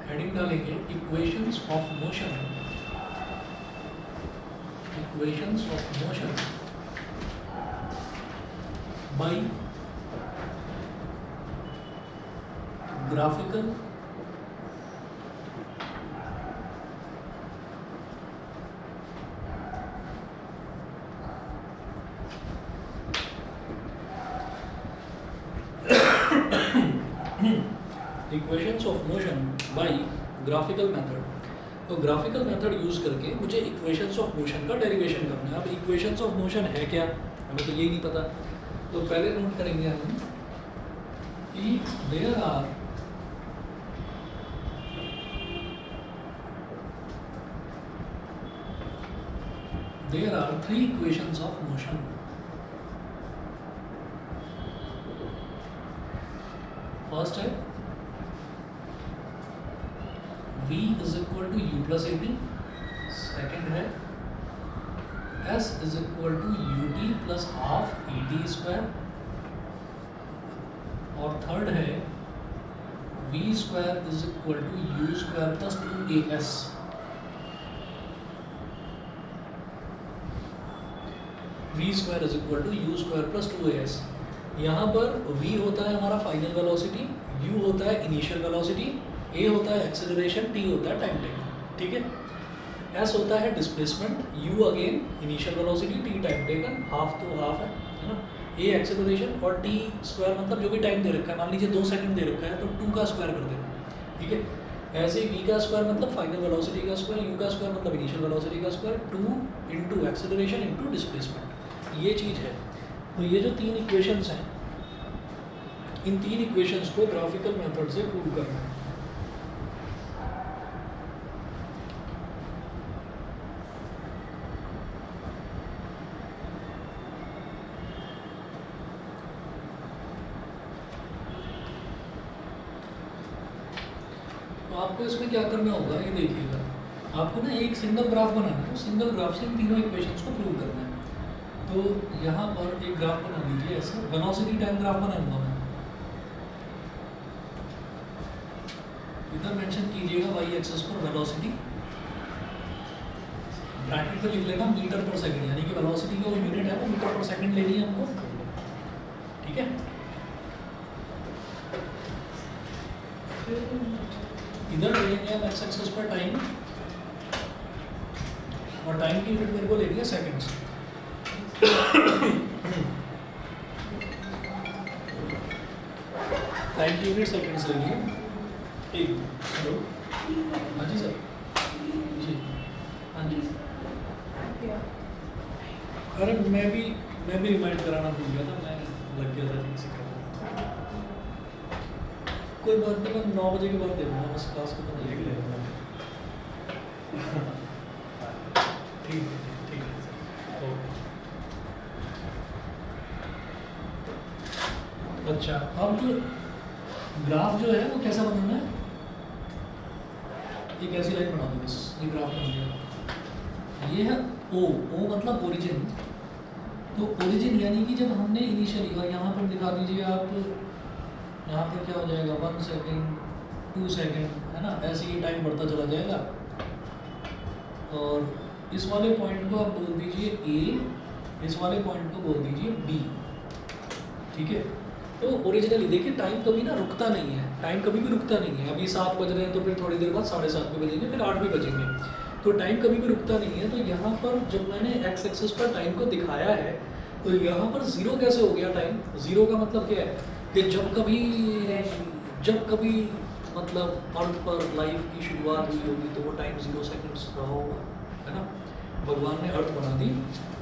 Heading डालेंगे equations of motion, equations of motion by graphical equations of motion by graphical method. तो graphical method use करके मुझे equations of motion का derivation करना है। अब इक्वेशंस ऑफ मोशन है क्या, हमें तो यही नहीं पता। तो पहले नोट करेंगे हम कि there are three equations of motion. First है v is equal to u plus A T, second है s is equal to U T plus half A T square, और थर्ड है v square is equal to U square plus two A S. v square is equal to U square plus two A S. यहाँ पर v होता है हमारा final velocity, u होता है initial velocity, a होता है एक्सेलरेशन, t होता है टाइम टेकन, ठीक है। s होता है displacement, u again initial velocity, t time taken, half तो हाफ है ना, a एक्सेलरेशन और t स्क्वायर मतलब जो भी टाइम दे रखा है, मान लीजिए 2 सेकंड दे रखा है तो 2 का स्क्वायर कर देना, ठीक है। ऐसे ही v का स्क्वायर मतलब फाइनल वेलोसिटी का स्क्वायर, u का स्क्वायर मतलब इनिशियल वेलोसिटी का square, 2 into acceleration into displacement, ये चीज़ है। तो ये जो तीन इक्वेशंस हैं, इन तीन इक्वेशंस को ग्राफिकल मेथड से प्रूव करना है। तो आपको इसमें क्या करना होगा, ये देखिएगा, आपको ना एक सिंगल ग्राफ बनाना है, सिंगल ग्राफ से इन तीनों इक्वेशंस को प्रूव करना है। तो यहाँ पर एक ग्राफ बना लीजिए, ऐसे वेलोसिटी टाइम ग्राफ बनाऊंगा मैं। इधर मेंशन कीजिएगा वाई एक्सिस पर वेलोसिटी, ब्रैकेट पे लिख लेना मीटर पर सेकंड, यानी कि वेलोसिटी का जो यूनिट है वो मीटर पर सेकंड लेनी है हमको, ठीक है। इधर लेंगे हम एक्स एक्सिस पर टाइम, और टाइम की यूनिट मेरे को लेनी है सेकंड्स। टाइम की यूनिट सेकंड्स लेनी है। एक हेलो, हाँ जी सर, जी हाँ जी। अरे मैं भी रिमाइंड कराना भूल गया था, मैं लग गया था किसी का। कोई बात नहीं, मैं 9 बजे के बाद दे दूँगा, बस क्लास को तो देख लेगा। ठीक है, ठीक है, ओके। अच्छा, अब ग्राफ जो है वो कैसा बनाना है, एक ऐसी लाइन बना दो, बस ये ग्राफ बन गया। ये है ओ मतलब ओरिजिन। तो ओरिजिन यानी कि जब हमने इनिशियली, और यहाँ पर दिखा दीजिए आप, यहाँ पर क्या हो जाएगा 1 सेकेंड 2 सेकेंड, है ना, ऐसे ही टाइम बढ़ता चला जाएगा। और इस वाले पॉइंट को आप बोल दीजिए ए, इस वाले पॉइंट को बोल दीजिए बी, ठीक है। तो ओरिजिनली देखिए टाइम कभी ना रुकता नहीं है, टाइम कभी भी रुकता नहीं है। अभी 7 बज रहे हैं तो फिर थोड़ी देर बाद 7:30 भी बजेंगे, फिर 8 भी बजेंगे, तो टाइम कभी भी रुकता नहीं है। तो यहाँ पर जब मैंने एक्स एक्सिस पर टाइम को दिखाया है, तो यहाँ पर ज़ीरो कैसे हो गया टाइम। ज़ीरो का मतलब क्या है कि जब कभी मतलब अर्थ पर लाइफ की शुरुआत हुई होगी तो वो टाइम 0 सेकेंड्स रहा होगा, है ना। भगवान ने अर्थ बना दी,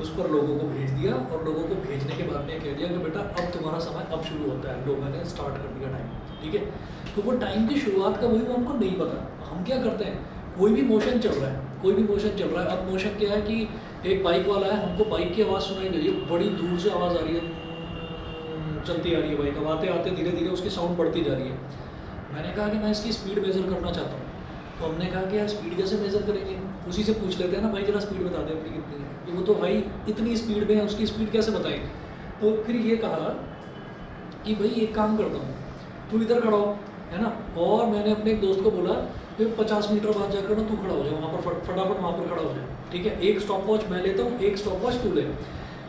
उस पर लोगों को भेज दिया, और लोगों को भेजने के बाद में कह दिया कि बेटा अब तुम्हारा समय अब शुरू होता है, लोगों ने स्टार्ट कर दिया टाइम, ठीक है। तो वो टाइम की शुरुआत का वही वो हमको नहीं पता। हम क्या करते हैं, कोई भी मोशन चल रहा है, कोई भी मोशन चल रहा है। अब मोशन क्या है कि एक बाइक वाला है, हमको बाइक की आवाज़ सुनाई दे रही है, बड़ी दूर से आवाज़ आ रही है, चलती आ रही है बाइक, अब आते आते धीरे धीरे उसकी साउंड बढ़ती जा रही है। मैंने कहा कि मैं इसकी स्पीड मेज़र करना चाहता हूँ। तो हमने कहा कि यार स्पीड कैसे मेज़र करेंगे, उसी से पूछ लेते हैं ना, भाई जरा स्पीड बता दे अपनी कितनी है। कि वो तो भाई इतनी स्पीड में है, उसकी स्पीड कैसे बताएंगे। तो फिर ये कहा कि भाई एक काम करता हूँ, तू इधर खड़ा हो, है ना। और मैंने अपने एक दोस्त को बोला फिर 50 मीटर बाद जाकर ना तू खड़ा हो जाए वहाँ पर, फटाफट वहाँ पर खड़ा हो जाए, ठीक है। एक स्टॉप वॉच मैं लेता हूँ, एक स्टॉप वॉच तू ले।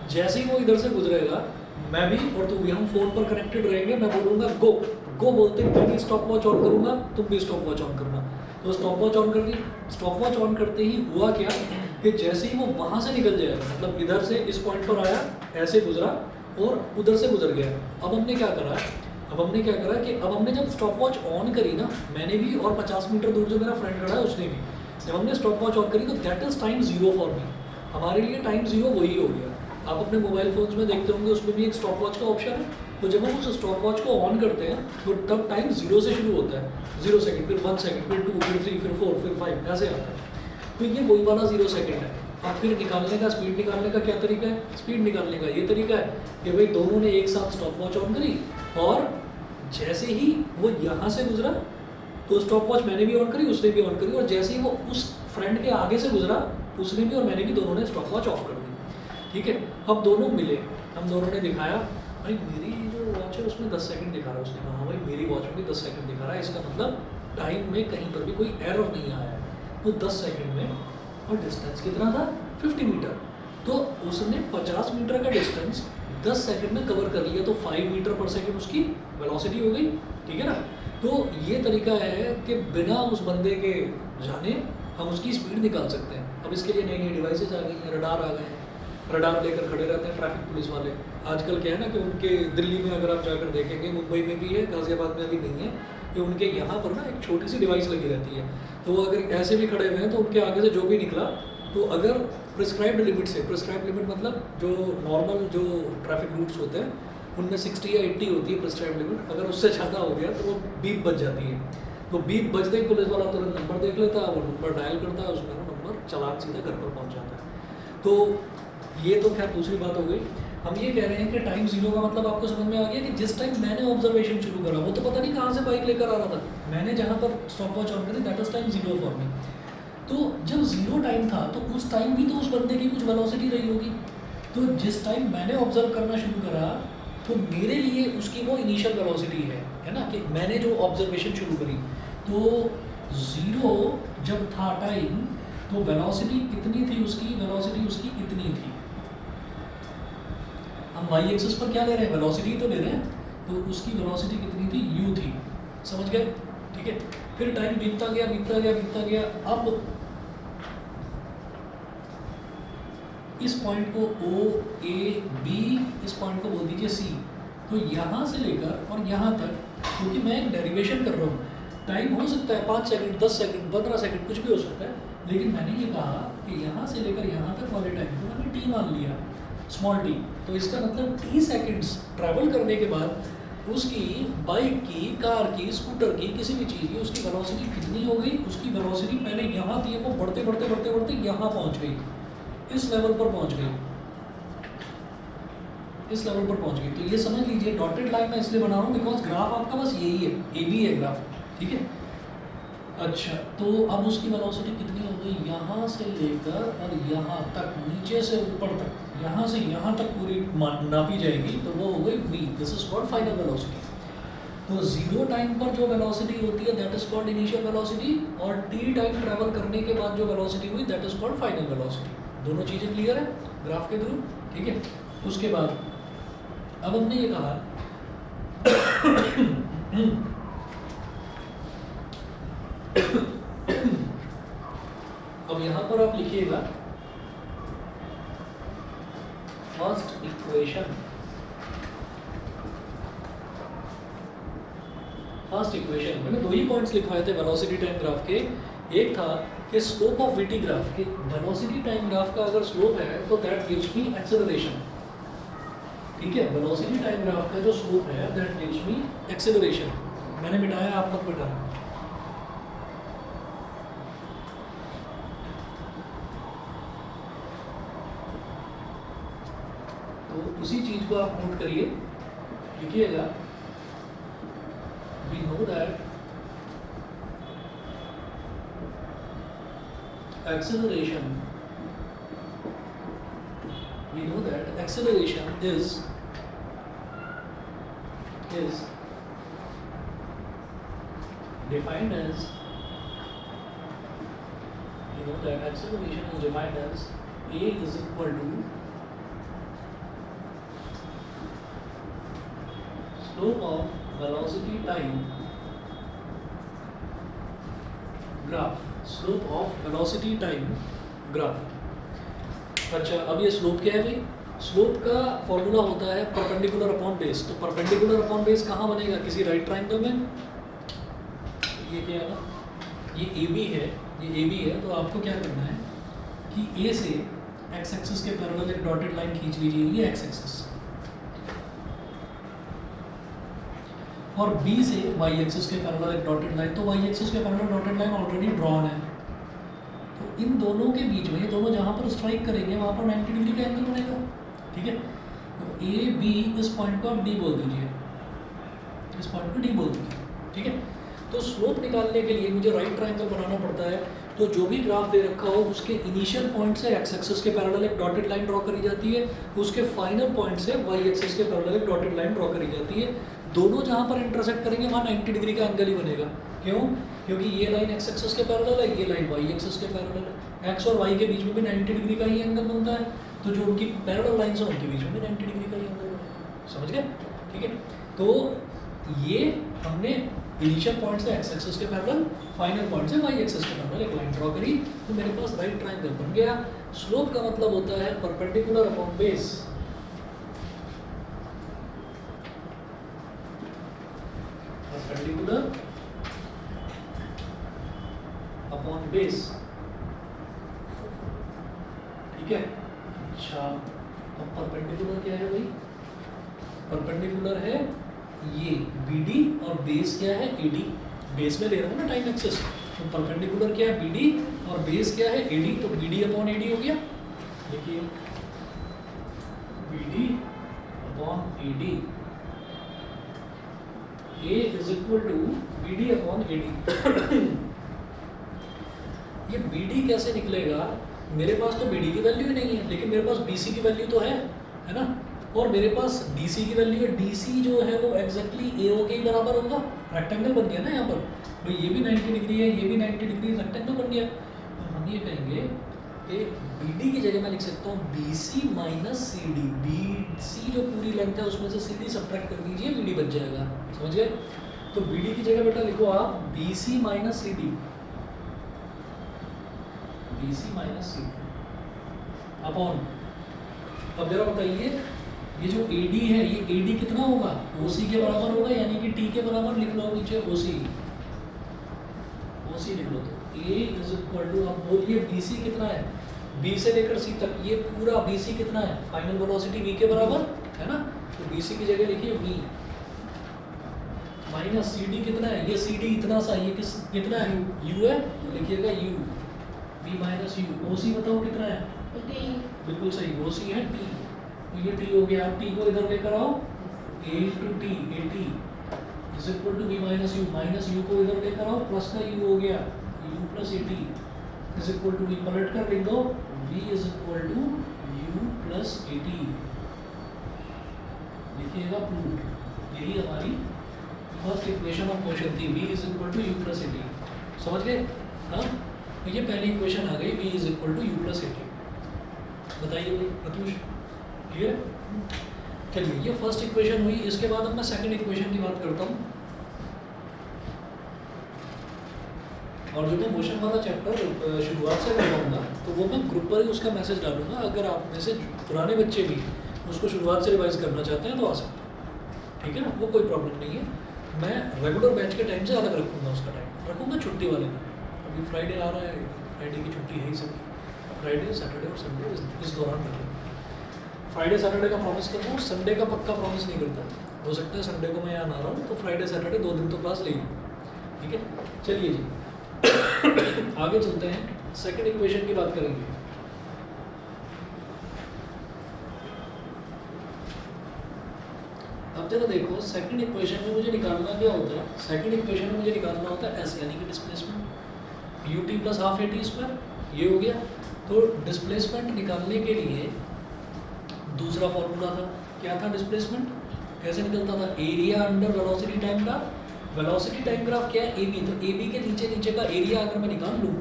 जैसे ही वो इधर से गुजरेगा, मैं भी और तू भी, हम फ़ोन पर कनेक्टेड रहेंगे। मैं बोलूँगा गो, गो बोलते ही मैं भी स्टॉप वॉच ऑन करूँगा, तुम भी स्टॉप वॉच ऑन करना। तो स्टॉप वॉच ऑन कर दी। स्टॉप वॉच ऑन करते ही हुआ क्या कि जैसे ही वो वहाँ से निकल जाएगा, मतलब इधर से इस पॉइंट पर आया, ऐसे गुजरा और उधर से गुजर गया। अब हमने क्या करा कि अब हमने जब स्टॉप वॉच ऑन करी ना, मैंने भी और 50 मीटर दूर जो मेरा फ्रेंड खड़ा है उसने भी, जब हमने स्टॉप वॉच ऑन करी तो that is time zero for me. हमारे लिए टाइम ज़ीरो वही हो गया। आप अपने मोबाइल फ़ोन्स में देखते होंगे, उसमें भी एक स्टॉप वॉच का ऑप्शन है। तो जब हम उस स्टॉप वॉच को ऑन करते हैं तो तब टाइम ज़ीरो से शुरू होता है, 0 सेकंड, फिर 1 सेकंड, फिर 2, फिर 3, फिर 4, फिर 5, ऐसे आता है। तो ये वही वाला 0 सेकंड है। अब फिर निकालने का, स्पीड निकालने का क्या तरीका है? स्पीड निकालने का ये तरीका है कि भाई दोनों ने एक साथ स्टॉप वॉच ऑन करी, और जैसे ही वो यहाँ से गुजरा तो स्टॉप वॉच मैंने भी ऑन करी, उसने भी ऑन करी, और जैसे ही वो उस फ्रेंड के आगे से गुजरा, उसने भी और मैंने भी, दोनों ने स्टॉप वॉच ऑफ कर दी, ठीक है। अब दोनों मिले, हम दोनों ने दिखाया, भाई मेरी जो वॉच है उसमें 10 सेकंड दिखा रहा है। उसने कहा हाँ भाई मेरी वॉच में भी 10 सेकंड दिखा रहा है, इसका मतलब टाइम में कहीं पर भी कोई एरर नहीं आया है। तो 10 सेकंड में, और डिस्टेंस कितना था? 50 मीटर। तो उसने 50 मीटर का डिस्टेंस 10 सेकंड में कवर कर लिया, तो 5 मीटर पर सेकंड उसकी वेलोसिटी हो गई, ठीक है ना। तो ये तरीका है कि बिना उस बंदे के जाने हम उसकी स्पीड निकाल सकते हैं। अब इसके लिए नई नई डिवाइसेज आ गई हैं, रडार आ गए हैं, रडार लेकर खड़े रहते हैं ट्रैफिक पुलिस वाले। आजकल क्या है ना कि उनके, दिल्ली में अगर आप जाकर देखेंगे, मुंबई में भी है, गाजियाबाद में अभी नहीं है, कि उनके यहाँ पर ना एक छोटी सी डिवाइस लगी रहती है। तो वो अगर ऐसे भी खड़े हुए हैं तो उनके आगे से जो भी निकला, तो अगर प्रिस्क्राइब्ड लिमिट से, प्रिस्क्राइब्ड लिमिट मतलब जो नॉर्मल जो ट्रैफिक रूट्स होते हैं उनमें 60 या 80 होती है प्रिस्क्राइब्ड लिमिट, अगर उससे ज़्यादा हो गया तो वो बीप बज जाती है। तो बीप बजते ही पुलिस वाला तुरंत नंबर देख लेता है, वो नंबर डायल करता है, उसमें वो नंबर चालान सीधा घर पर पहुँच जाता है। तो ये तो खैर दूसरी बात हो गई। हम ये कह रहे हैं कि टाइम ज़ीरो का मतलब आपको समझ में आ गया कि जिस टाइम मैंने ऑब्जर्वेशन शुरू करा, वो तो पता नहीं कहाँ से बाइक लेकर आ रहा था, मैंने जहाँ पर स्टॉप वॉच ऑन करी, that is time zero for me. तो जब ज़ीरो टाइम था तो उस टाइम भी तो उस बंदे की कुछ वेलोसिटी रही होगी। तो जिस टाइम मैंने ऑब्जर्व करना शुरू करा, तो मेरे लिए उसकी वो इनिशियल वेलोसिटी है ना, कि मैंने जो ऑब्जर्वेशन शुरू करी, तो ज़ीरो जब था टाइम, तो वेलोसिटी कितनी थी उसकी? वेलोसिटी उसकी इतनी थी। हम वाई एक्सिस पर क्या ले रहे हैं? वेलोसिटी तो ले रहे हैं, तो उसकी वेलोसिटी कितनी थी? u थी। समझ गए? ठीक है। फिर टाइम बीतता गया, बीतता गया, बीतता गया। अब इस पॉइंट को O, A, B, इस पॉइंट को बोल दीजिए C। तो यहाँ से लेकर और यहाँ तक, क्योंकि मैं एक डेरिवेशन कर रहा हूँ, टाइम हो सकता है 5 सेकंड, 10 सेकंड, 15 सेकंड, कुछ भी हो सकता है, लेकिन मैंने ये कहा कि यहाँ से लेकर यहाँ तक वाले टाइम को मैंने t मान लिया, स्मॉल t। तो इसका मतलब t सेकंड्स ट्रैवल करने के बाद उसकी बाइक की, कार की, स्कूटर की, किसी भी चीज़ की उसकी वेलोसिटी कितनी हो गई? उसकी वेलोसिटी पहले यहाँ थी, वो बढ़ते बढ़ते बढ़ते बढ़ते यहाँ पहुँच गई, इस लेवल पर पहुँच गई, इस लेवल पर पहुँच गई। तो ये समझ लीजिए, डॉटेड लाइन मैं इसलिए बना रहा हूँ बिकॉज ग्राफ आपका बस यही है, AB है ग्राफ, ठीक है। अच्छा, तो अब उसकी वेलोसिटी कितनी हो गई? यहाँ से लेकर और यहाँ तक, नीचे से ऊपर तक, यहाँ से यहाँ तक पूरी नापी जाएगी, तो वो हो गई v। This is called final velocity. तो ज़ीरो टाइम पर जो वेलोसिटी होती है that is called initial velocity, और t टाइम ट्रैवल करने के बाद जो वेलोसिटी हुई that is called final velocity. दोनों चीज़ें क्लियर है ग्राफ के थ्रू, ठीक है। उसके बाद अब हमने ये कहा अब यहाँ पर आप लिखिएगा फर्स्ट इक्वेशन। फर्स्ट इक्वेशन मैंने दो ही पॉइंट्स लिखवाए थे वेलोसिटी टाइम ग्राफ के। एक था कि स्लोप ऑफ वीटी ग्राफ के, वेलोसिटी टाइम ग्राफ का अगर स्लोप है तो दैट गिव्स मी एक्सेलरेशन, ठीक है। वेलोसिटी टाइम ग्राफ का जो स्लोप है दैट गिव्स मी एक्सेलरेशन। मैंने मिटाया, आप मत मिटाना। तो उसी चीज को आप नोट करिए, लिखिएगा we know that acceleration, we know that acceleration is defined as know that acceleration is defined as a is equal to slope of velocity time graph, slope of velocity time graph। अच्छा, अब ये slope क्या है भाई? Slope का formula होता है perpendicular upon base. तो परपेंडिकुलर अपॉन बेस कहाँ बनेगा? किसी राइट ट्राइंगल में। ये क्या है ना, ये ए बी है, ये ए बी है, तो आपको क्या करना है कि ए से एक्स एक्सिस के पैरेलल एक डॉटेड लाइन खींच लीजिए, ये एक्स एक्सिस, और बी से वाई एक्सिस के पैरेलल एक डॉटेड लाइन। तो वाई एक्सिस के parallel dotted line already drawn है, तो इन दोनों के बीच में, ये दोनों जहाँ पर स्ट्राइक करेंगे वहाँ पर 90 डिग्री का एंगल बनेगा। ठीक है, तो ए बी इस पॉइंट को आप डी बोल दीजिए, इस पॉइंट को डी बोल दीजिए। ठीक है, तो स्लोप निकालने के लिए मुझे राइट ट्रायंगल बनाना पड़ता है। तो जो भी ग्राफ दे रखा हो उसके इनिशियल पॉइंट से एक्स एक्सिस के पैरेलल एक डॉटेड लाइन ड्रॉ करी जाती है, उसके फाइनल पॉइंट से वाई एक्सिस के पैरेलल एक डॉटेड लाइन ड्रॉ करी जाती है। दोनों जहाँ पर इंटरसेक्ट करेंगे वहाँ 90 डिग्री का एंगल ही बनेगा। क्यों? क्योंकि ये लाइन एक्स एक्सिस के पैरेलल है, ये लाइन वाई एक्सिस के पैरेलल है। एक्स और वाई के बीच में भी 90 डिग्री का ही एंगल बनता है, तो जो उनकी पैरेलल लाइन्स हैं उनके बीच में भी 90 डिग्री का ही एंगल बनेगा। समझ गए? ठीक है, तो ये हमने इनिशियल पॉइंट से एक्स एक्सिस के पैरेलल, फाइनल पॉइंट से वाई एक्सिस के पैरेलल एक लाइन ड्रॉ करी, तो मेरे पास राइट ट्रायंगल बन गया। स्लोप का मतलब होता है perpendicular upon base, perpendicular upon base. ठीक है, अच्छा, अब परपेंडिकुलर क्या है भाई? परपेंडिकुलर है ये BD और बेस क्या है? AD। बेस में ले रहा हूँ ना टाइम एक्सिस, तो परपेंडिकुलर क्या है? BD और बेस क्या है? AD, तो BD अपॉन AD हो गया। देखिए, BD upon AD, A is equal to BD upon AD। ये BD कैसे निकलेगा? मेरे पास तो BD की वैल्यू ही नहीं है, लेकिन मेरे पास BC की वैल्यू तो है ना, और मेरे पास DC की वैल्यू है। DC जो है वो एग्जैक्टली AO के बराबर होगा। रेक्टेंगल बन गया ना यहाँ पर, तो ये भी 90 डिग्री है, ये भी 90 डिग्री, रेक्टेंगल बन गया। तो हम ये कहेंगे कि BD की जगह मैं लिख सकता हूँ BC माइनस CD। BC जो पूरी लेंथ है उसमें से CD सब्ट्रैक्ट कर दीजिए, BD बच जाएगा। समझ गए? तो BD की जगह बेटा लिखो आप BC minus CD, BC minus CD upon, अब जरा बताइए ये जो AD है, ये AD कितना होगा? OC के बराबर होगा, यानी कि T के बराबर लिख लो नीचे OC लिख लो। तो A इज इक्वल टू, अब बोलिए BC कितना है? B से लेकर C तक ये पूरा BC कितना है? फाइनल वेलोसिटी V के बराबर है ना, तो BC की जगह लिखिए V माइनस CD कितना है? ये CD इतना सा, ये कितना है? U है, तो लिखिएगा U, V minus U। OC बताओ कितना है? T। बिल्कुल सही, OC है T, तो ये T हो गया। आप T को इधर लेकर आओ, A into T, AT is equal to V minus U, minus U को इधर लेकर आओ, प्लस का U हो गया, U plus AT is equal to V, पलट कर लिख दो, V is equal to U plus AT, लिखिएगा प्रूव। यही हमारी फर्स्ट इक्वेशन ऑफ मोशन थी, V is equal to U plus AT। समझ गए? हाँ, तो ये पहली इक्वेशन आ गई, V is equal to U plus AT। बताइए भाई प्रत्युष, क्लियर है? चलिए, ये फर्स्ट इक्वेशन हुई। इसके बाद अब मैं सेकंड इक्वेशन की बात करता हूँ, और जो मैं मोशन वाला चैप्टर शुरुआत से करवाऊंगा तो वो मैं ग्रुप पर ही उसका मैसेज डालूंगा। अगर आप में से पुराने बच्चे भी उसको शुरुआत से रिवाइज करना चाहते हैं तो आ सकते हैं, ठीक है ना, वो कोई प्रॉब्लम नहीं है। मैं रेगुलर बैच के टाइम से अलग रखूँगा, उसका टाइम रखूँगा छुट्टी वाले दिन। अभी फ्राइडे आ रहा है, फ्राइडे की छुट्टी है ही सबकी, फ्राइडे सैटरडे और संडे इस दौरान रख लेंगे। फ्राइडे सैटरडे का प्रॉमिस करता हूँ, संडे का पक्का प्रॉमिस नहीं करता। हो सकता है संडे को मैं यहाँ ना रहा हूँ, तो फ्राइडे सैटरडे 2 दिन तो क्लास ले लूँ, ठीक है। चलिए जी आगे चलते हैं, सेकंड इक्वेशन की बात करेंगे। अब जरा देखो, सेकंड इक्वेशन में मुझे निकालना क्या होता है? सेकंड इक्वेशन में मुझे निकालना होता है एस, यानी कि displacement, ut plus half AT square, ये हो गया। तो डिस्प्लेसमेंट निकालने के लिए दूसरा फॉर्मूला था, क्या था डिस्प्लेसमेंट? कैसे निकलता था? Area under velocity time graph. Velocity time graph क्या है? AB, तो AB के नीचे नीचे का एरिया अगर मैं निकाल लूँ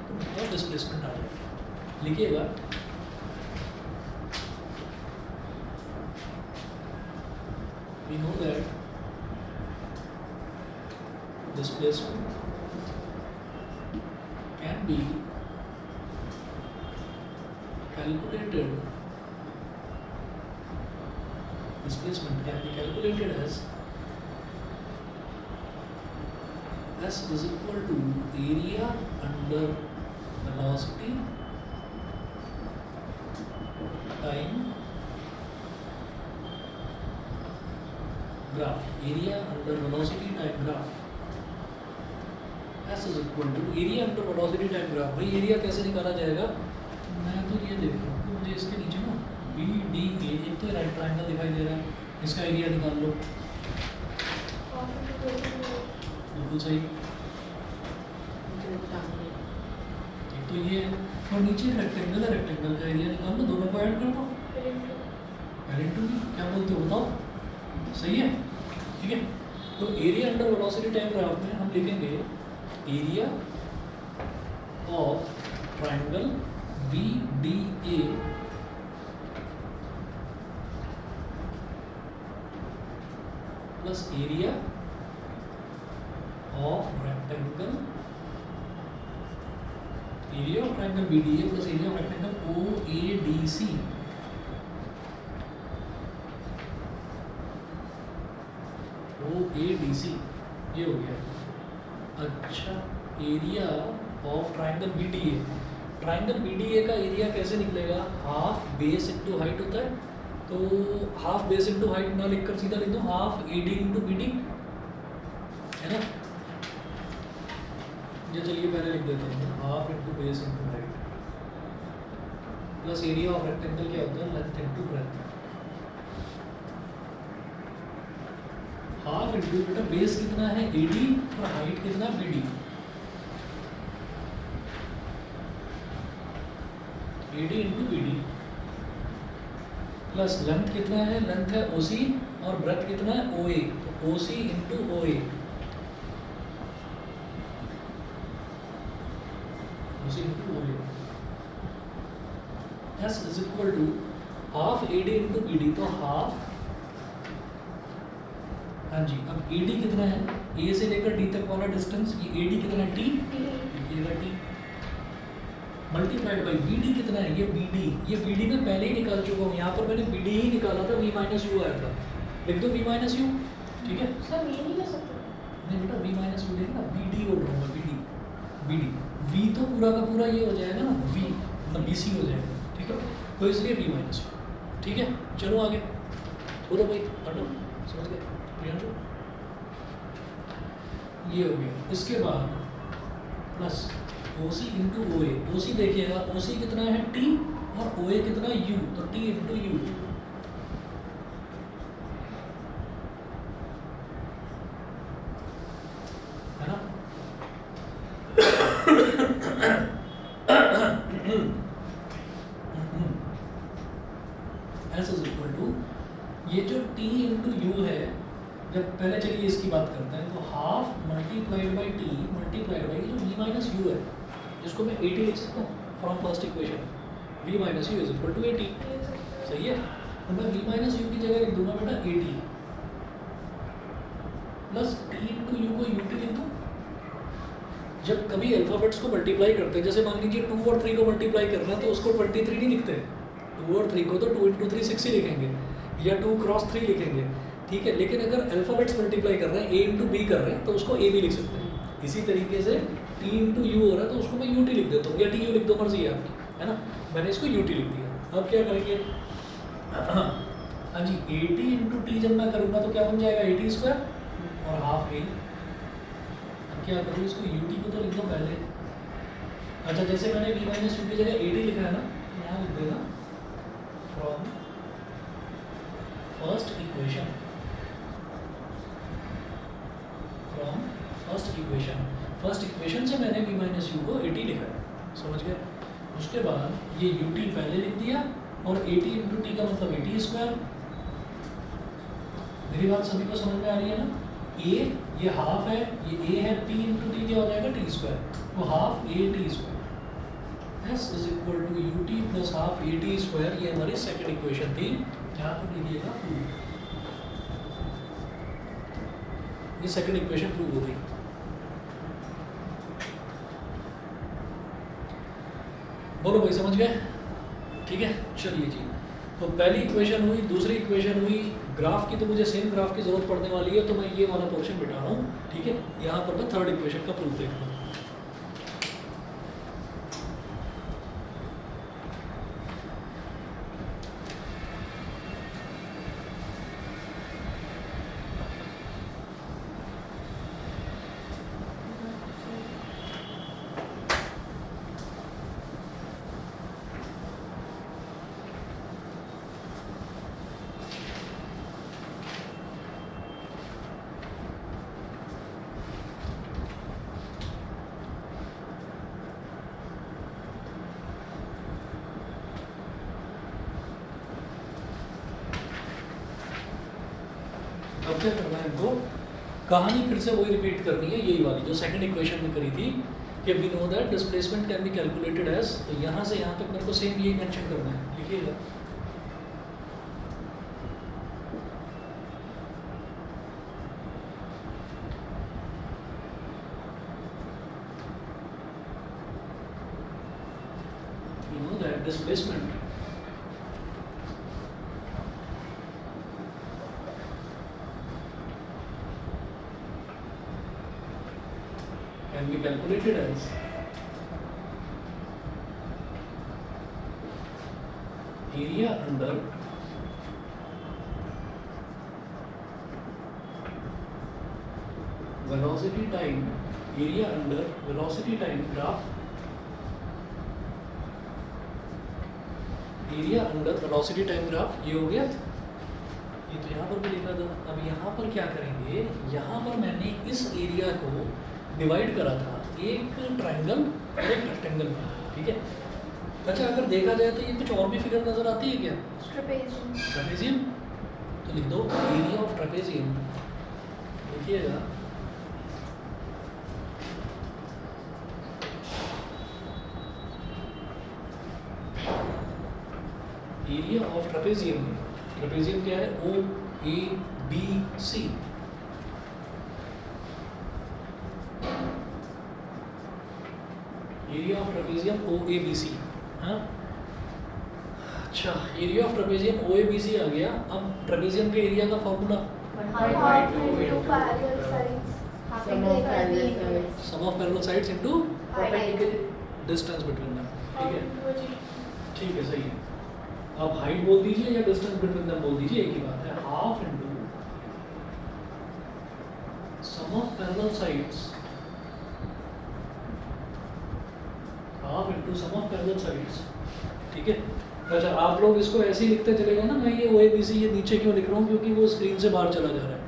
तो और डिस्प्लेसमेंट आ जाएगा। लिखिएगा we know that displacement can be calculated as S is equal to area under velocity time graph. Area under velocity time graph. S is equal to area under velocity time graph. भाई area कैसे निकाला जाएगा? मैं तो ये देख रहा हूँ, मुझे इसके नीचे ना बी डी ए, एक तो राइट ट्रायंगल दिखाई दे रहा है, इसका एरिया निकाल लो। बिल्कुल सही। एक तो ये और नीचे रेक्टेंगल है, रेक्टेंगल का एरिया निकाल लो, दोनों को ऐड कर दो। L/D क्या बोलते हो बताओ? सही है, ठीक है। तो area under velocity time graph में हम लिखेंगे area of triangle B D A plus area of rectangle B D A plus area of rectangle O A D C. OADC ये हो गया। अच्छा, area of triangle BDA, triangle BDA का area कैसे निकलेगा? हाफ बेस इनटू हाइट होता है, तो हाफ बेस इनटू हाइट ना लिखकर सीधा लिख दो हाफ AD इनटू BD, है ना? ये चलिए पहले लिख देते हैं, half into base into height plus area of rectangle क्या होता है? Length into breadth. Half into बेटा बेस कितना है AD और हाइट कितना BD। AD into BD plus length कितना है? लेंथ है OC और ब्रेथ कितना है? OA, तो OC into OA। OC into OA। S is equal to half AD into BD, तो हाफ, हाँ जी। अब AD कितना है? A से लेकर D तक वाला डिस्टेंस, ये AD कितना है? T, लिखिएगा T मल्टीप्लाइड बाई BD कितना है? ये BD, ये BD में पहले ही निकाल चुका हूँ, यहाँ पर मैंने BD ही निकाला था, V माइनस यू आया था, लिख दो V माइनस यू, ठीक है। सर ये नहीं कर सकते? नहीं बेटा V माइनस यू लेना, BD बोल रहा हूँ मैं, BD V तो पूरा का पूरा ये हो जाएगा ना, V मतलब BC हो जाएगा, ठीक है। तो इसलिए V माइनस यू, ठीक है। चलो आगे बोलो भाई, हटो, समझ गए? ये हो गया। इसके बाद plus OC into OA, OC देखिएगा OC कितना है? T और OA कितना है? U, तो T इंटू U। है ना? S इज इक्वल टू ये जो T इंटू U है, जब पहले चलिए इसकी बात करते हैं, तो half multiplied by T multiplied by जो V माइनस यू है, जिसको मैं 80 लिख सकता हूँ from first equation, V minus U is equal to 80। सही है, तो मैं V माइनस यू की जगह लिख दूंगा बेटा 80 प्लस T इंटू यू को UT लिख दूँ। जब कभी अल्फाबेट्स को मल्टीप्लाई करते हैं, जैसे मान लीजिए 2 और 3 को मल्टीप्लाई करना है, तो उसको 23 नहीं लिखते, 2 और 3 को तो 2 इंटू 3 6 ही लिखेंगे, या 2 क्रॉस 3 लिखेंगे, ठीक है। लेकिन अगर अल्फाबेट्स मल्टीप्लाई कर रहे हैं, A इंटू B कर रहे हैं, तो उसको A भी लिख सकते हैं। इसी तरीके से T इंटू यू हो रहा है, तो उसको मैं UT लिख देता हूँ, या TU लिख दो, मर्जी है आपकी, है ना। मैंने इसको UT लिख दिया। अब क्या करेंगे? हाँ जी, 80 इंटू T जब मैं करूँगा तो क्या बन जाएगा? 80 स्क्वायर और हाफ A। अब क्या करूँ? इसको UT को तो लिख दो पहले। अच्छा, जैसे मैंने V माइनस यू की जगह 80 लिखा है ना, यहाँ लिख देना from first equation, first equation से मैंने V माइनस यू को 80 लिखा है, समझ गए? उसके बाद ये UT पहले लिख दिया और 80 इंटू T का मतलब 80 स्क्वायर। मेरी बात सभी को समझ में आ रही है ना? A ये हाफ है, ये A है, T इंटू T क्या हो जाएगा? T स्क्वायर, तो half A T square. S is equal to U T plus half A T square, ये हमारी सेकेंड इक्वेशन थी। यहाँ पर लिखिएगा प्रूव, ये सेकेंड इक्वेशन प्रूव हो गई। बोलो भाई समझ गए? ठीक है, चलिए जी। तो पहली इक्वेशन हुई, दूसरी इक्वेशन हुई। ग्राफ की तो मुझे सेम ग्राफ की जरूरत पड़ने वाली है, तो मैं ये वाला पोर्शन बिठा रहा हूँ। ठीक है, यहाँ पर मैं थर्ड इक्वेशन का प्रूफ देखता हूँ। अब क्या करना है इनको, कहानी फिर से वही रिपीट करनी है, यही वाली जो सेकंड इक्वेशन में करी थी कि we know that displacement can be calculated as, तो यहाँ से यहाँ तक मेरे को सेम यही मेंशन करना है। लिखिएगा we know that displacement can be calculated as area under velocity time, area under velocity time graph, area under velocity time graph। ये हो गया, ये तो यहाँ पर भी लिखा था। अब यहाँ पर क्या करेंगे, यहाँ पर मैंने इस एरिया को डिवाइड करा था एक ट्रायंगल और एक रेक्टेंगल में। ठीक है, अच्छा अगर देखा जाए तो ये कुछ और भी फिगर नजर आती है क्या? ट्रेपेजियम। ट्रेपेजियम, तो लिख दो एरिया ऑफ ट्रेपेजियम। लिखिएगा एरिया ऑफ ट्रेपेजियम। ट्रेपेजियम क्या है? O A B C. Area of trapezium O A B C. हाँ, अच्छा area of trapezium O A B C आ गया। अब ट्रेपेजियम के एरिया का formula sum of parallel sides into distance between them. ठीक है, ठीक है, सही है। अब हाइट बोल दीजिए या डिस्टेंस बिटवीन देम बोल दीजिए, एक ही बात है। Half into sum of parallel sides, half into sum of parallel sides. ठीक है, अच्छा आप लोग इसको ऐसे ही लिखते चलेगा ना। मैं ये ओ ए बी सी ये नीचे क्यों लिख रहा हूँ, क्योंकि वो स्क्रीन से बाहर चला जा रहा है।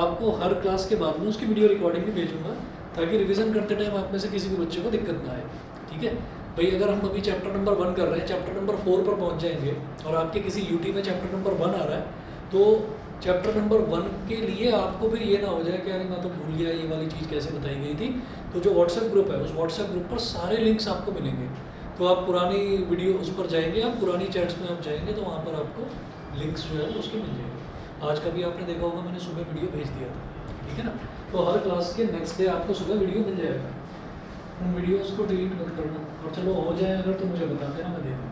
आपको हर क्लास के बाद में उसकी वीडियो रिकॉर्डिंग भी भेजूंगा, ताकि रिवीजन करते टाइम आप में से किसी भी बच्चे को दिक्कत ना आए। ठीक है भाई, अगर हम अभी चैप्टर नंबर 1 कर रहे हैं, चैप्टर नंबर 4 पर पहुंच जाएंगे और आपके किसी यूटी में चैप्टर नंबर 1 आ रहा है, तो चैप्टर नंबर 1 के लिए आपको फिर ये ना हो जाए कि अरे मैं तो भूल गया ये वाली चीज़ कैसे बताई गई थी। तो जो व्हाट्सएप ग्रुप है, उस व्हाट्सएप ग्रुप पर सारे लिंक्स आपको मिलेंगे। तो आप पुरानी वीडियो उस पर जाएंगे, आप पुरानी चैट्स में आप जाएंगे तो वहाँ पर आपको लिंक्स जो है उसके मिल जाएंगे। आज का भी आपने देखा होगा, मैंने सुबह वीडियो भेज दिया था। ठीक है ना, तो हर क्लास के नेक्स्ट डे आपको सुबह वीडियो मिल जाएगा। उन वीडियोस को डिलीट मत करना, और चलो हो जाए अगर तो मुझे बता देना, मैं दे दूँ।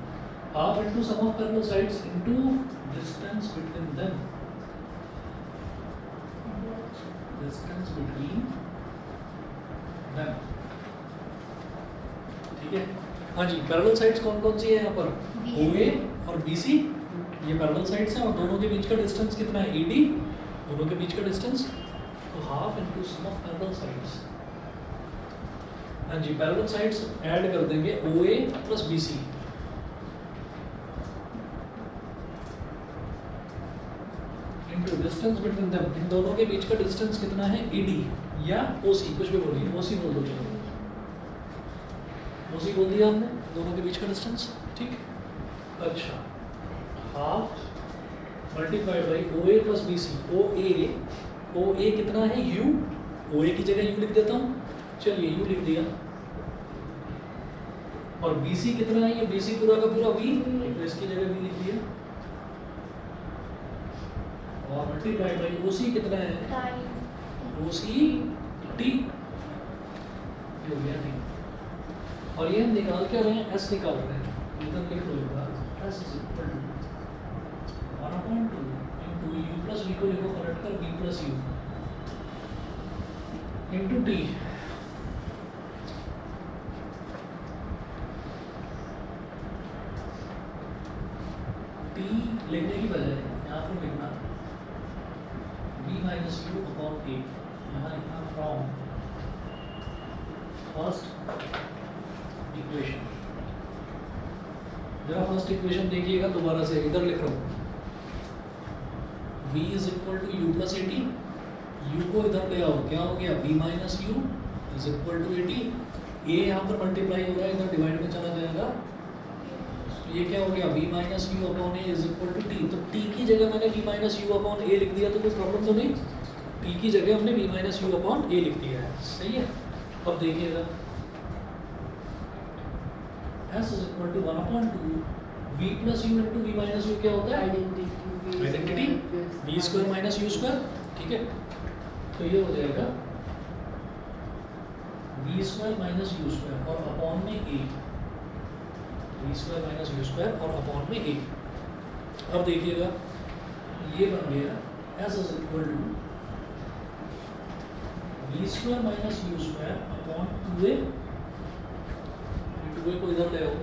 Half into sum of parallel sides into distance between them, distance between them. ठीक है, हाँ जी। पैरेलल साइड्स कौन कौन सी है यहाँ पर? OA और BC, ये पैरेलल साइड्स हैं, और दोनों के बीच का डिस्टेंस कितना है? AD, दोनों के बीच का डिस्टेंस। तो half into sum of parallel sides, हाँ जी, पैरेलल साइड्स ऐड कर देंगे OA plus BC। Into distance between them, इन दोनों के बीच का डिस्टेंस कितना है? AD या OC, कुछ भी बोलिए, OC बोल दो। चलो OC बोल दिया हमने, दोनों के बीच का डिस्टेंस। ठीक, अच्छा half multiplied by OA plus BC। OA कितना है? U, OA की जगह U लिख देता हूँ। चलिए U लिख दिया। और BC कितना है, ये BC पूरा का पूरा V, तो इसकी जगह V लिख दिया और मल्टीप्लाई बाई OC कितना है, OC T, ये हो गया T। और ये हम निकाल क्या रहे हैं, S निकाल रहे हैं, इधर लिख लो एक बार, S is equal to 1/2 into U plus V को लिखो पलट कर V plus U into T। T लिखने की बजाय यहाँ पर लिखना V minus U upon A, यहाँ लिखना फ्रॉम फर्स्ट इक्वेशन। जरा फर्स्ट इक्वेशन देखिएगा दोबारा से, इधर लिख रहा हूँ V is equal to U plus AT, U को इधर ले आओ, क्या हो गया V minus U is equal to AT, A यहाँ पर मल्टीप्लाई हो रहा है, इधर डिवाइड में चला जाएगा, ये क्या हो गया V minus U upon A is equal to T। तो T की जगह मैंने V minus U upon A लिख दिया, तो कोई प्रॉब्लम तो नहीं, T की जगह हमने V minus U upon A लिख दिया है, सही है। अब देखिएगा S is equal to 1/2 V plus U into V minus U क्या होता है, identity V square minus U square, ठीक है। तो ये हो जाएगा V square minus U square और अपॉन में A, V square minus U square और अपॉन में A। अब देखिएगा ये बन गया S is equal to V square minus U square upon 2A, 2A को इधर ले आओ,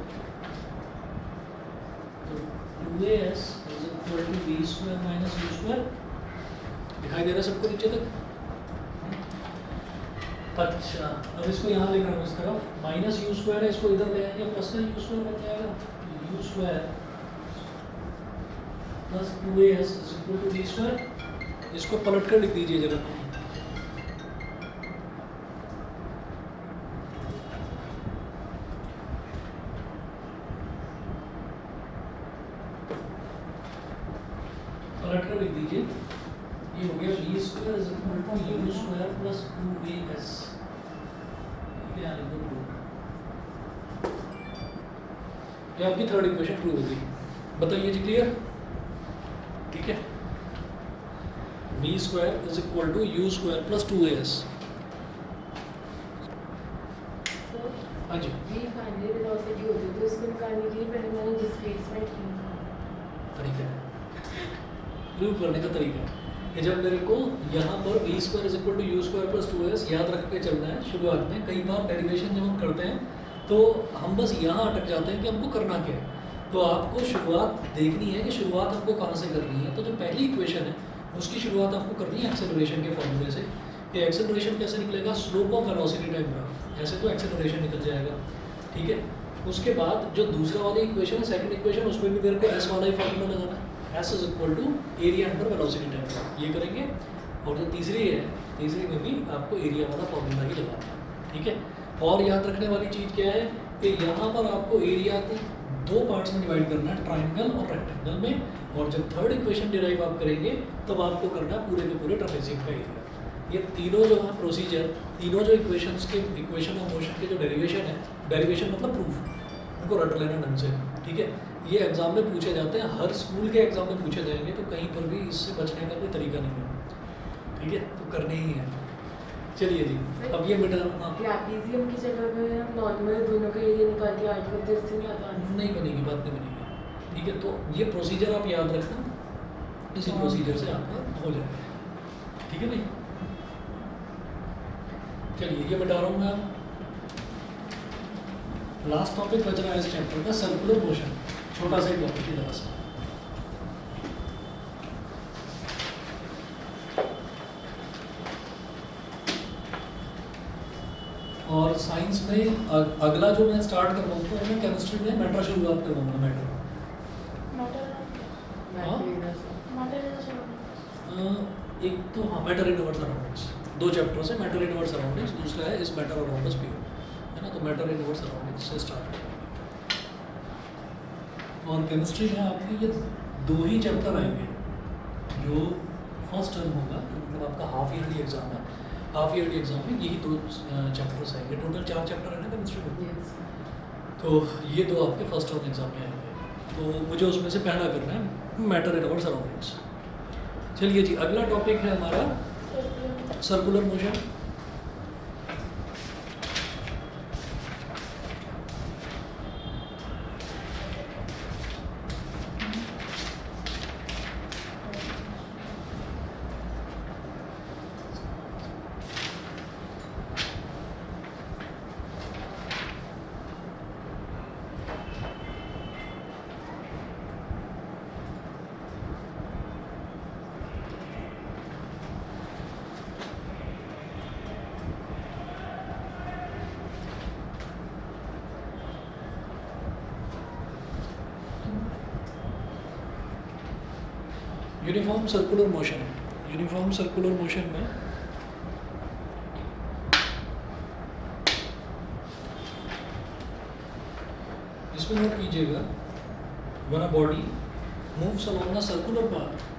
तो 2AS is equal to V square minus U square, दिखाई दे रहा है सबको नीचे तक। अच्छा अब इसको यहाँ लिख रहा हूँ इस तरफ, माइनस U स्क्वायर है, इसको इधर ले आएंगे, प्लस का U स्क्वायर बन जाएगा, U square plus 2AS is equal to V square, इसको पलट कर लिख दीजिए जरा, पलट कर लिख दीजिए, ये हो गया V square is equal to U square plus 2AS, यहाँ लिखो 2। ये आपकी थर्ड इक्वेशन प्रूव होगी, बताइए जी, क्लियर, ठीक है। V square is equal to U square plus 2AS, हाँ जी, V फाइनल वेलोसिटी होती है, तो इसको निकालने के लिए पहले मैंने डिस्प्लेसमेंट लिखा, तरीका है प्रूव करने का तरीका है कि जब मेरे को यहाँ पर V square is equal to U square plus 2AS याद रख के चलना है शुरुआत में। कई बार डेरिवेशन जब हम करते हैं तो हम बस यहाँ अटक जाते हैं कि हमको करना क्या है, तो आपको शुरुआत देखनी है कि शुरुआत हमको कहाँ से करनी है। तो जो पहली इक्वेशन है उसकी शुरुआत आपको करनी है एक्सेलरेशन के फॉर्मूले से, कि एक्सेलरेशन कैसे निकलेगा, slope of velocity time graph, ऐसे तो एक्सेलरेशन निकल जाएगा, ठीक है। उसके बाद जो दूसरा वाली इक्वेशन है, सेकंड इक्वेशन, उसमें भी मेरे को एस वाला ही फॉर्मूला लगाना है, S is equal to area under velocity time graph, ये करेंगे। और जो तीसरी है, तीसरी में भी आपको एरिया वाला फॉर्मूला ही लगाना है, ठीक है। और याद रखने वाली चीज़ क्या है कि यहाँ पर आपको एरिया को दो पार्ट्स में डिवाइड करना है, ट्राइंगल और रेक्टेंगल में, और जब थर्ड इक्वेशन डिराइव आप करेंगे तब आपको करना है पूरे के पूरे ट्रापेजियम का एरिया। ये तीनों जो है प्रोसीजर, तीनों जो इक्वेशंस के इक्वेशन ऑफ मोशन के जो डेरिवेशन है, डेरिवेशन मतलब प्रूफ, उनको रट लेना ढंग से, ठीक है। ये एग्जाम में पूछे जाते हैं, हर स्कूल के एग्जाम में पूछे जाएंगे, तो कहीं पर भी इससे बचने का कोई तरीका नहीं है, ठीक है, तो करने ही है। चलिए जी, अब ये बेटा ट्रैपेजियम की जगह पे हम नॉर्मल दोनों का एरिया निकाल के ऐड करते हैं, इससे नहीं आता, नहीं बनेगी, बात नहीं बनेगी, ठीक है। तो ये प्रोसीजर आप याद रखना, इसी प्रोसीजर से आपका हो जाएगा, ठीक है भाई। चलिए ये बता रहा हूँ मैं, लास्ट टॉपिक बच रहा है इस चैप्टर का, सर्कुलर मोशन, छोटा सा टॉपिक ही सा। और साइंस में अगला जो मैं स्टार्ट करवाऊंगा तो मैं केमिस्ट्री में मैटर शुरुआत करवाऊंगा, मैटर एक तो हाँ मैटर इन सराउंडिंग्स, दो चैप्टर्स है, मैटर इन सराउंडिंग्स, दूसरा है इस मैटर अराउंड अस प्योर, है ना। तो मैटर इन सराउंडिंग्स से स्टार्ट करेंगे। और केमिस्ट्री में आपके ये दो ही चैप्टर आएंगे, जो फर्स्ट टर्म होगा, जो मतलब आपका हाफ ईयरली एग्जाम है, हाफ ईयरली एग्जाम में यही दो चैप्टर्स आएंगे। टोटल 4 चैप्टर है ना केमिस्ट्री में, तो ये दो आपके फर्स्ट राउंड एग्जाम में आएंगे, तो मुझे उसमें से पहला करना है मैटर इन आवर सराउंडिंग्स। चलिए जी, अगला टॉपिक है हमारा circular motion. Uniform circular motion, uniform circular motion में इसमें नोट कीजिएगा, when a body moves along a circular path,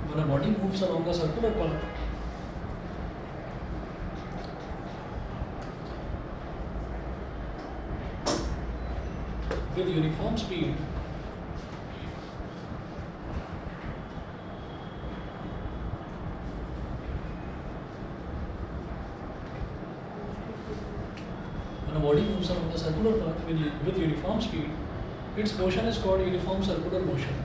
when a body moves along a circular path, with uniform speed, when a body moves along a circular path with uniform speed, its motion is called uniform circular motion.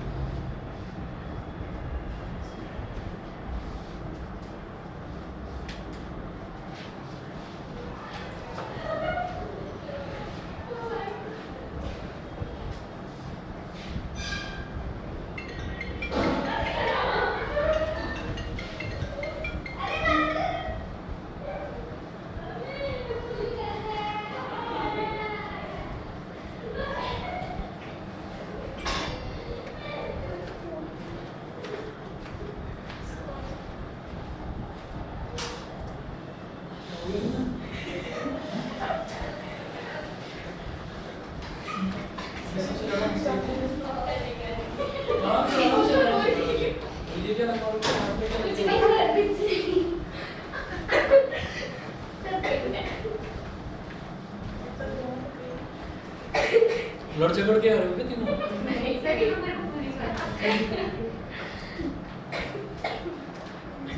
लड़ झगड़ के आ रहे हो क्या तीनों?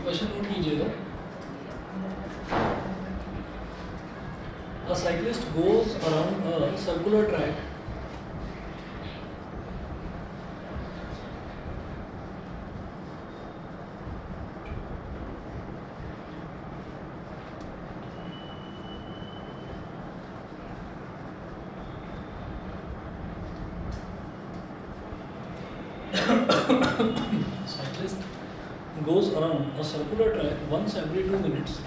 Question note कीजिएगा। A cyclist goes around a circular track cyclist goes around a circular track once every 2 minutes.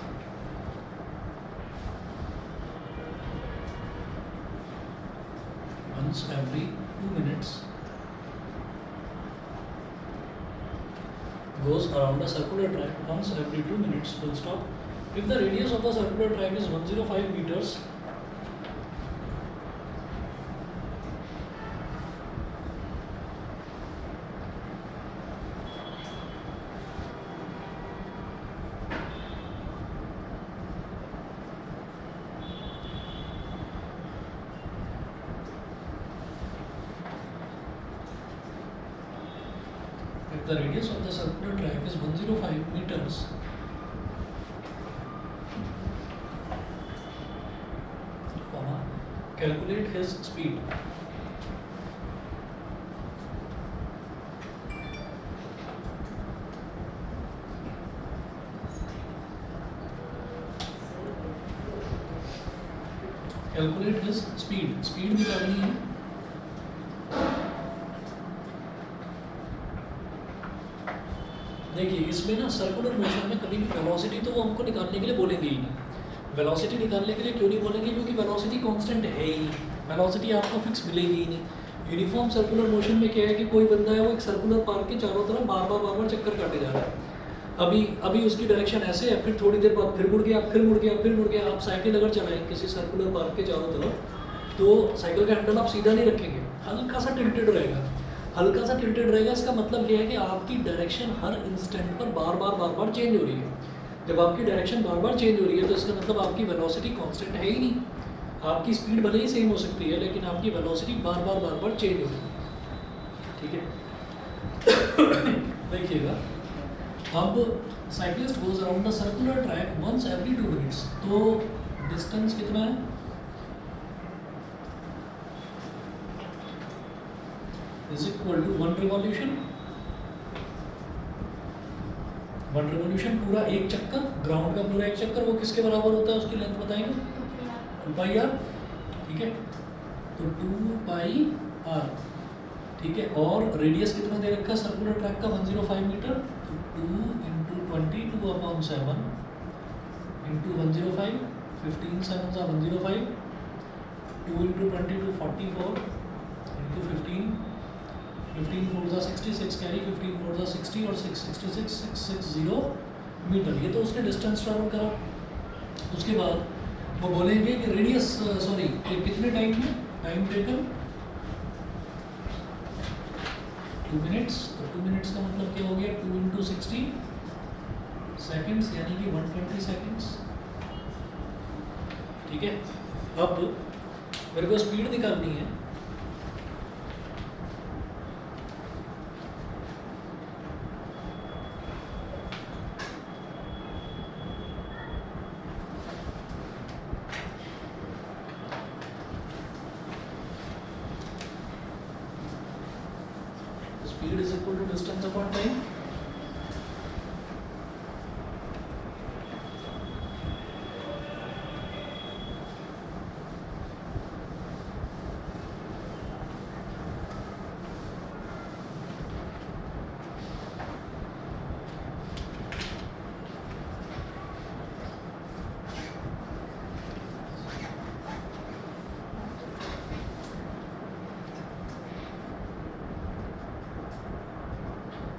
Once every 2 minutes. Goes around a circular track once every 2 minutes, full stop. If the radius of the circular track is 105 meters, if the radius of the circular track is 105 meters, calculate his speed. Calculate his speed. Speed निकालनी है। देखिए इसमें ना circular motion में कभी भी velocity तो वो हमको निकालने के लिए बोलेंगे ही नहीं। वेलोसिटी निकालने के लिए क्यों नहीं बोलेंगे? क्योंकि वेलोसिटी कांस्टेंट है ही नहीं, वेलोसिटी आपको फिक्स मिलेगी ही नहीं। यूनिफॉर्म सर्कुलर मोशन में क्या है कि कोई बंदा है वो एक सर्कुलर पार्क के चारों तरफ बार बार चक्कर काटे जा रहा है। अभी उसकी डायरेक्शन ऐसे है, फिर थोड़ी देर बाद फिर मुड़ गया, फिर मुड़ गया, फिर मुड़ गया। आप साइकिल अगर चलाएं किसी सर्कुलर पार्क के चारों तरफ, तो साइकिल का हैंडल आप सीधा नहीं रखेंगे, हल्का सा टिल्टेड रहेगा। हल्का सा टिल्टेड रहेगा, इसका मतलब ये है कि आपकी डायरेक्शन हर इंस्टेंट पर बार बार चेंज हो रही है। जब आपकी डायरेक्शन बार बार चेंज हो रही है तो इसका मतलब आपकी वेलोसिटी कांस्टेंट है ही नहीं। आपकी स्पीड भले ही सेम हो सकती है, लेकिन आपकी वेलोसिटी बार बार चेंज हो रही है। ठीक है। देखिएगा, अब cyclist goes around the circular track once every 2 minutes. तो डिस्टेंस कितना है? Is equal to 1 revolution. 1 revolution पूरा एक चक्कर, ग्राउंड का पूरा एक चक्कर, वो किसके बराबर होता है? उसकी लेंथ बताएंगे, 2πr। ठीक है, तो 2πr। ठीक है, और रेडियस कितना दे रखा है सर्कुलर ट्रैक का? 105 मीटर। तो 2 × 20 2/7 × 105, 15 7 105, 2 × 20 to 44 × 15, 15 4 66 कैरी, 15 4 60 और 666 660 मीटर। ये तो उसने डिस्टेंस ट्रैवल करा। उसके बाद वो बोलेंगे कि रेडियस सॉरी कितने टाइम में, टाइम टेकन 2 मिनट्स। तो 2 मिनट्स का मतलब क्या हो गया? 2 × 60 सेकेंड्स, यानी कि 120 सेकेंड्स। ठीक है, अब मेरे को स्पीड निकालनी है। Speed is equal to distance upon time.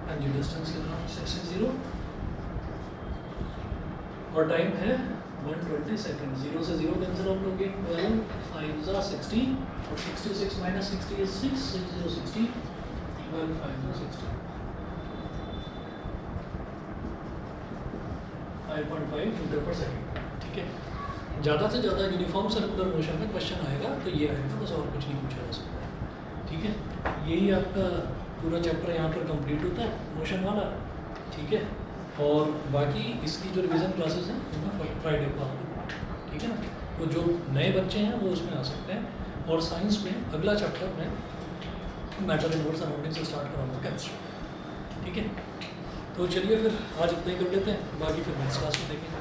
हाँ जी, डिस्टेंस कितना? 660 और टाइम है 120 सेकेंड। 0 से 0 कैंसिल आउट हो गए, 12 5 60 और 66 minus 60 is 6 6 0 60, 12 5 60, 5.5 मीटर पर सेकेंड। ठीक है, ज़्यादा से ज़्यादा यूनिफॉर्म सर्कुलर मोशन में क्वेश्चन आएगा तो ये आएगा, बस और कुछ नहीं पूछा जा सकता है। ठीक है, यही आपका पूरा चैप्टर यहाँ पर कंप्लीट होता है मोशन वाला। ठीक है, और बाकी इसकी जो रिवीजन क्लासेस हैं उनमें फ्राइडे को आपको, ठीक है ना, तो जो नए बच्चे हैं वो उसमें आ सकते हैं। और साइंस में अगला चैप्टर में मैटर इनवर्स सराउंडिंग से स्टार्ट कराऊंगा, केमिस्ट्री। ठीक है, तो चलिए फिर आज इतना ही कर लेते हैं, बाकी फिर नेक्स्ट क्लास में देखेंगे।